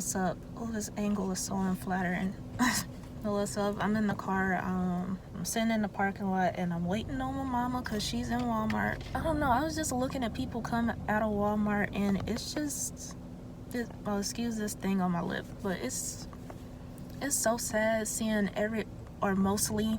what's up? Oh, this angle is so unflattering. Well, what's up? I'm in the car. I'm sitting in the parking lot and I'm waiting on my mama because she's in Walmart. I don't know. I was just looking at people come out of Walmart and it's just, oh, excuse this thing on my lip, but it's so sad seeing mostly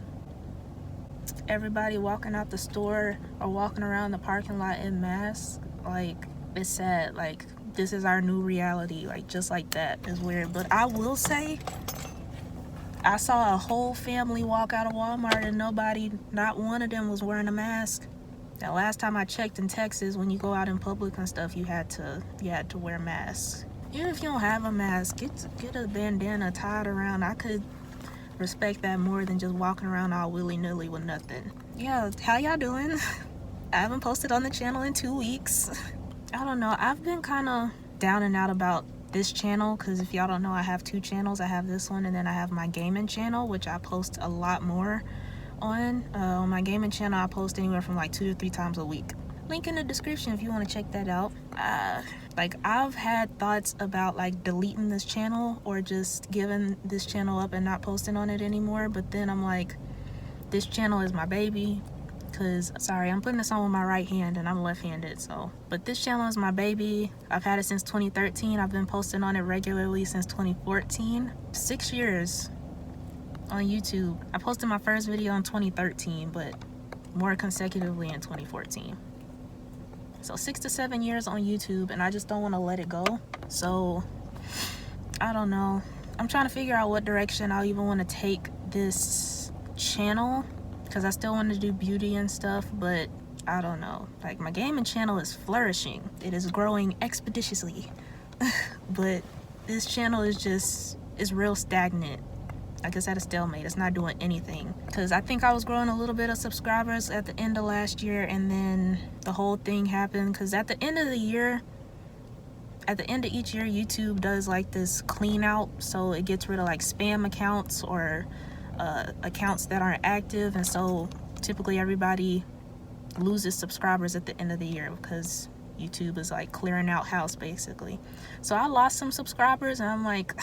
everybody walking out the store or walking around the parking lot in masks. Like, it's sad. Like, this is our new reality. Like, just like that. It's weird. But I will say, I saw a whole family walk out of Walmart and not one of them was wearing a mask. The last time I checked in Texas, when you go out in public and stuff, you had to wear masks. Even if you don't have a mask, get a bandana tied around. I could respect that more than just walking around all willy-nilly with nothing. Yeah, how y'all doing? I haven't posted on the channel in 2 weeks. I don't know. I've been kind of down and out about this channel because if y'all don't know, I have 2 channels. I have this one and then I have my gaming channel, which I post a lot more on. On my gaming channel, I post anywhere from like 2 to 3 times a week. Link in the description if you want to check that out. Like, I've had thoughts about like deleting this channel or just giving this channel up and not posting on it anymore, but then I'm like, this channel is my baby. Because, sorry, I'm putting this on with my right hand and I'm left-handed, so. But this channel is my baby. I've had it since 2013. I've been posting on it regularly since 2014. 6 years on YouTube. I posted my first video in 2013, but more consecutively in 2014. So 6 to 7 years on YouTube, and I just don't want to let it go. So, I don't know. I'm trying to figure out what direction I'll even want to take this channel. Because I still want to do beauty and stuff, but I don't know. Like, my gaming channel is flourishing. It is growing expeditiously. But this channel is real stagnant. Like, it's at a stalemate. It's not doing anything. Because I think I was growing a little bit of subscribers at the end of last year, and then the whole thing happened. Because at the end of the year, at the end of each year, YouTube does like this clean out. So it gets rid of like spam accounts or accounts that aren't active, and so typically everybody loses subscribers at the end of the year because YouTube is like clearing out house basically. So I lost some subscribers and I'm like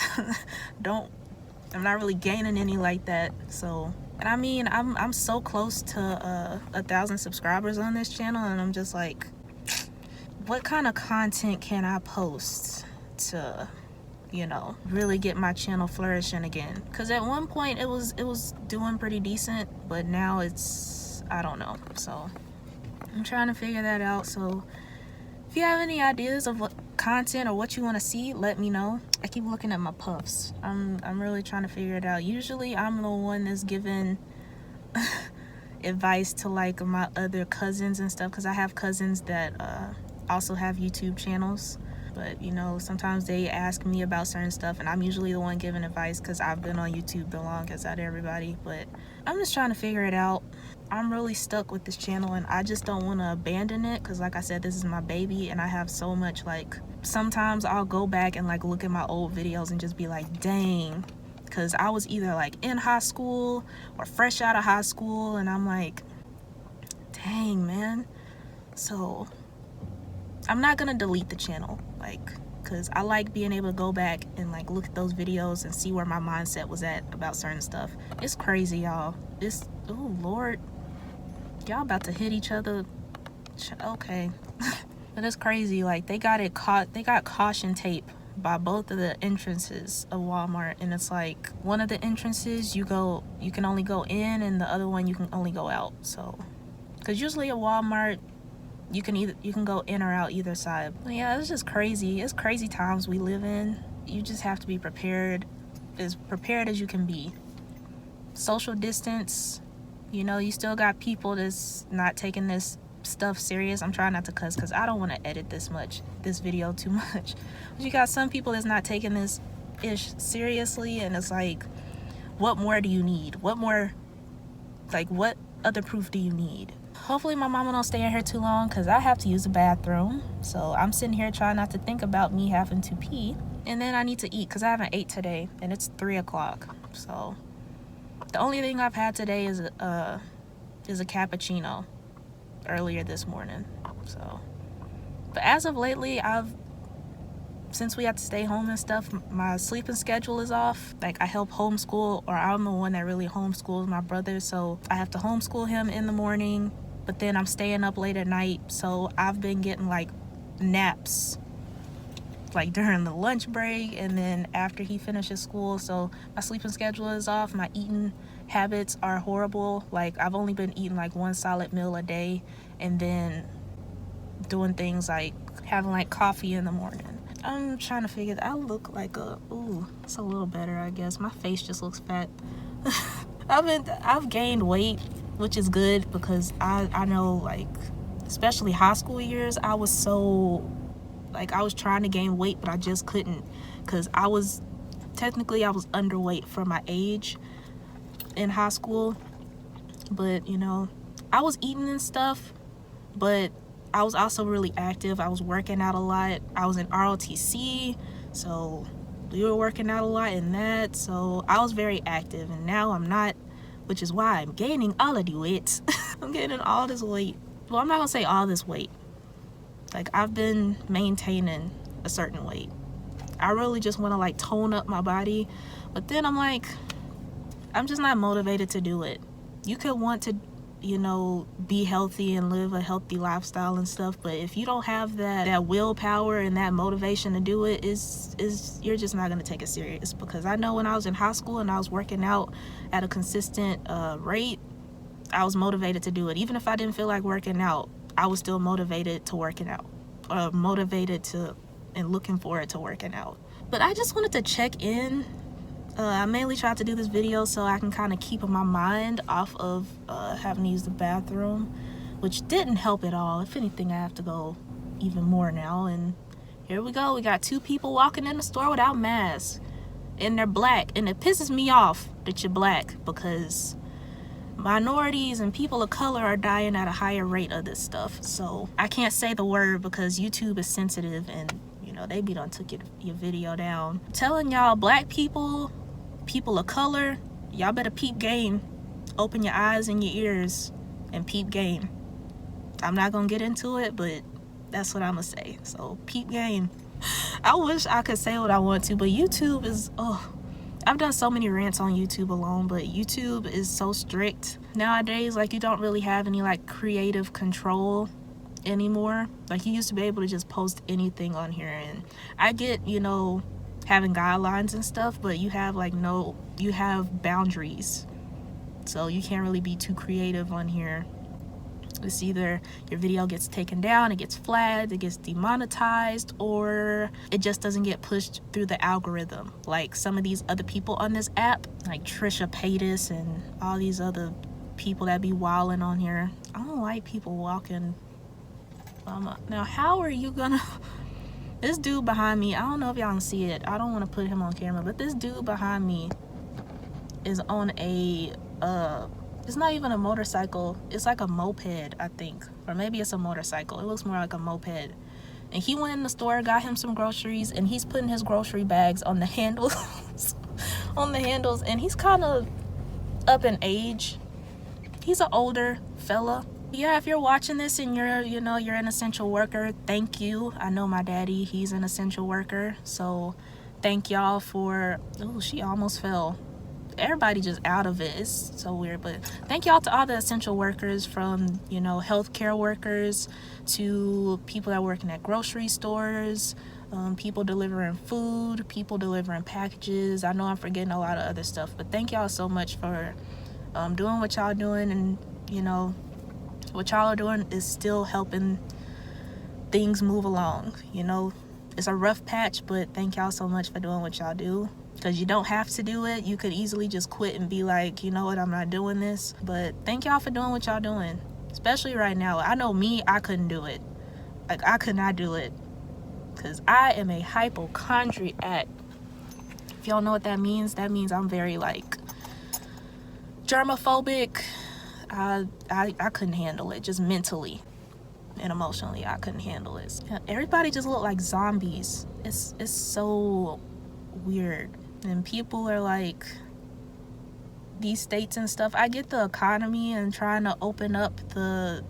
I'm not really gaining any like that. So, and I mean, I'm so close to 1,000 subscribers on this channel, and I'm just like, what kind of content can I post to, you know, really get my channel flourishing again? Because at one point it was doing pretty decent, but now it's, I don't know. So I'm trying to figure that out. So if you have any ideas of what content or what you want to see, let me know. I keep looking at my puffs. I'm really trying to figure it out. Usually I'm the one that's giving advice to like my other cousins and stuff, because I have cousins that also have YouTube channels. But, you know, sometimes they ask me about certain stuff, and I'm usually the one giving advice because I've been on YouTube the longest out of everybody. But I'm just trying to figure it out. I'm really stuck with this channel, and I just don't want to abandon it because, like I said, this is my baby, and I have so much, like, sometimes I'll go back and, like, look at my old videos and just be like, dang. Because I was either, like, in high school or fresh out of high school, and I'm like, dang, man. So I'm not gonna delete the channel, like, because I like being able to go back and like look at those videos and see where my mindset was at about certain stuff. It's crazy, y'all. It's, oh Lord, y'all about to hit each other. Okay. But it's crazy. Like, they got caution tape by both of the entrances of Walmart, and it's like one of the entrances you can only go in, and the other one you can only go out. So, because usually at Walmart you can go in or out either side. But yeah, it's just crazy. It's crazy times we live in. You just have to be prepared, as prepared as you can be. Social distance, you know, you still got people that's not taking this stuff serious. I'm trying not to cuss because I don't want to edit this video too much. But you got some people that's not taking this ish seriously, and it's like, what more do you need? What more, like, what other proof do you need? Hopefully my mama don't stay in here too long because I have to use the bathroom. So I'm sitting here trying not to think about me having to pee. And then I need to eat because I haven't ate today, and it's 3 o'clock. So the only thing I've had today is a cappuccino earlier this morning. So, but as of lately, I've since we have to stay home and stuff, my sleeping schedule is off. Like, I help homeschool, or I'm the one that really homeschools my brother, so I have to homeschool him in the morning, but then I'm staying up late at night, so I've been getting like naps like during the lunch break and then after he finishes school. So my sleeping schedule is off. My eating habits are horrible. Like, I've only been eating like one solid meal a day, and then doing things like having like coffee in the morning. I'm trying to figure that I look like it's a little better, I guess. My face just looks fat. I've gained weight, which is good, because I know, like, especially high school years, I was trying to gain weight, but I just couldn't, because I was underweight for my age in high school. But, you know, I was eating and stuff, but I was also really active. I was working out a lot. I was in ROTC, so we were working out a lot in that, so I was very active. And now I'm not, which is why I'm gaining all of the weight. I'm gaining all this weight. Well, I'm not gonna say all this weight. Like, I've been maintaining a certain weight. I really just want to like tone up my body, but then I'm like, I'm just not motivated to do it. You could want to, you know, be healthy and live a healthy lifestyle and stuff, but if you don't have that willpower and that motivation to do it, you're just not going to take it serious. Because I know when I was in high school and I was working out at a consistent rate, I was motivated to do it. Even if I didn't feel like working out, I was still motivated to working out, or motivated to and looking forward to working out. But I just wanted to check in. I mainly tried to do this video so I can kind of keep my mind off of having to use the bathroom, which didn't help at all. If anything, I have to go even more now. And here we go. We got 2 people walking in the store without masks, and they're black. And it pisses me off that you're black, because minorities and people of color are dying at a higher rate of this stuff. So I can't say the word because YouTube is sensitive, and you know, they done took your video down. I'm telling y'all, black people of color, y'all better peep game. Open your eyes and your ears and peep game. I'm not gonna get into it, but that's what I'm gonna say. So peep game. I wish I could say what I want to, but YouTube is, I've done so many rants on YouTube alone, but YouTube is so strict nowadays. Like, you don't really have any like creative control anymore. Like, you used to be able to just post anything on here, and I get, you know, having guidelines and stuff, but you have you have boundaries, so you can't really be too creative on here. It's either your video gets taken down, it gets flagged, it gets demonetized, or it just doesn't get pushed through the algorithm. Like some of these other people on this app, like Trisha Paytas and all these other people that be wilding on here. I don't like people walking. Now, how are you gonna... This dude behind me, I don't know if y'all can see it. I don't want to put him on camera, but this dude behind me is on a... it's not even a motorcycle. It's like a moped, I think. Or maybe it's a motorcycle. It looks more like a moped. And he went in the store, got him some groceries, and he's putting his grocery bags on the handles. On the handles. And he's kind of up in age. He's an older fella. Yeah, if you're watching this and you're an essential worker, thank you. I know my daddy, he's an essential worker. So thank y'all for... Oh, she almost fell. Everybody just out of it. It's so weird. But thank y'all to all the essential workers, from, you know, healthcare workers to people that working at grocery stores, people delivering food, people delivering packages. I know I'm forgetting a lot of other stuff, but thank y'all so much for doing what y'all doing. And, you know, what y'all are doing is still helping things move along. You know, it's a rough patch, but thank y'all so much for doing what y'all do, because you don't have to do it. You could easily just quit and be like, you know what, I'm not doing this. But thank y'all for doing what y'all doing, especially right now. I know me, I couldn't do it. Like, I could not do it, because I am a hypochondriac. If y'all know what that means I'm very like germophobic. I couldn't handle it, just mentally and emotionally. I couldn't handle it. Everybody just look like zombies. It's so weird. And people are like, these states and stuff, I get the economy and trying to open up the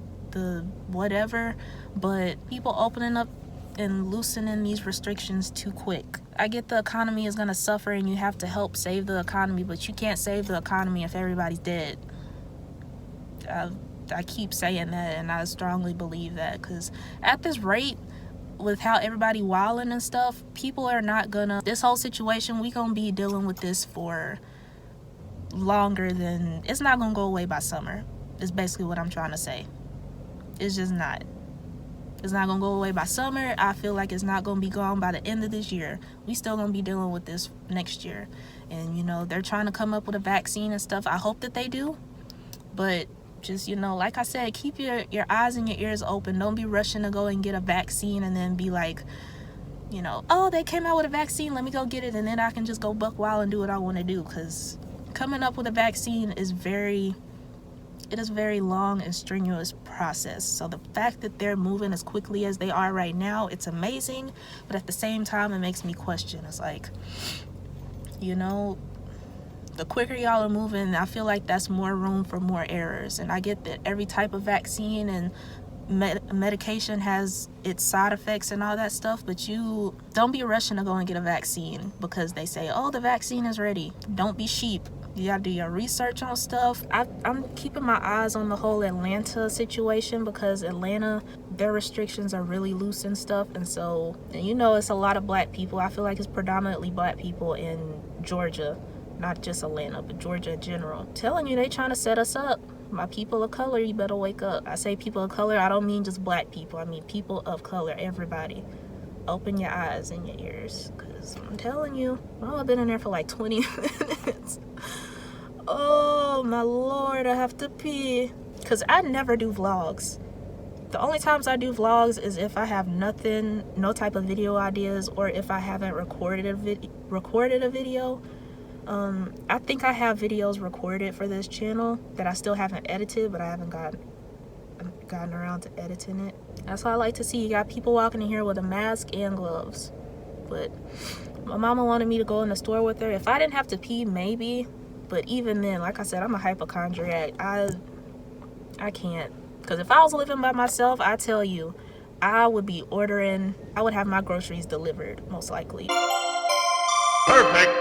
whatever, but people opening up and loosening these restrictions too quick. I get the economy is going to suffer and you have to help save the economy, but you can't save the economy if everybody's dead. I keep saying that, and I strongly believe that, because at this rate, with how everybody wilding and stuff, people are not gonna, this whole situation, we gonna be dealing with this for longer than, it's not gonna go away by summer, is basically what I'm trying to say. It's just not. It's not gonna go away by summer. I feel like it's not gonna be gone by the end of this year. We still gonna be dealing with this next year. And, you know, they're trying to come up with a vaccine and stuff. I hope that they do. But just, you know, like I said, keep your eyes and your ears open. Don't be rushing to go and get a vaccine and then be like, you know, oh, they came out with a vaccine, let me go get it, and then I can just go buck wild and do what I want to do. Because coming up with a vaccine is very long and strenuous process. So the fact that they're moving as quickly as they are right now, it's amazing. But at the same time, it makes me question. It's like, you know, the quicker y'all are moving, I feel like that's more room for more errors. And I get that every type of vaccine and medication has its side effects and all that stuff, but you don't be rushing to go and get a vaccine because they say, oh, the vaccine is ready. Don't be sheep. You gotta do your research on stuff. I'm keeping my eyes on the whole Atlanta situation, because Atlanta, their restrictions are really loose and stuff. And so, and you know, it's a lot of black people. I feel like it's predominantly black people in Georgia, not just Atlanta, but Georgia in general. I'm telling you, they trying to set us up. My people of color, you better wake up. I say people of color, I don't mean just black people. I mean people of color, everybody. Open your eyes and your ears, because I'm telling you, oh, I've been in there for like 20 minutes. Oh my Lord, I have to pee. Because I never do vlogs. The only times I do vlogs is if I have nothing, no type of video ideas, or if I haven't recorded a video. I think I have videos recorded for this channel that I still haven't edited, but I haven't gotten around to editing it. That's why I like to see. You got people walking in here with a mask and gloves. But my mama wanted me to go in the store with her. If I didn't have to pee, maybe. But even then, like I said, I'm a hypochondriac. I can't. Because if I was living by myself, I tell you, I would have my groceries delivered, most likely. Perfect.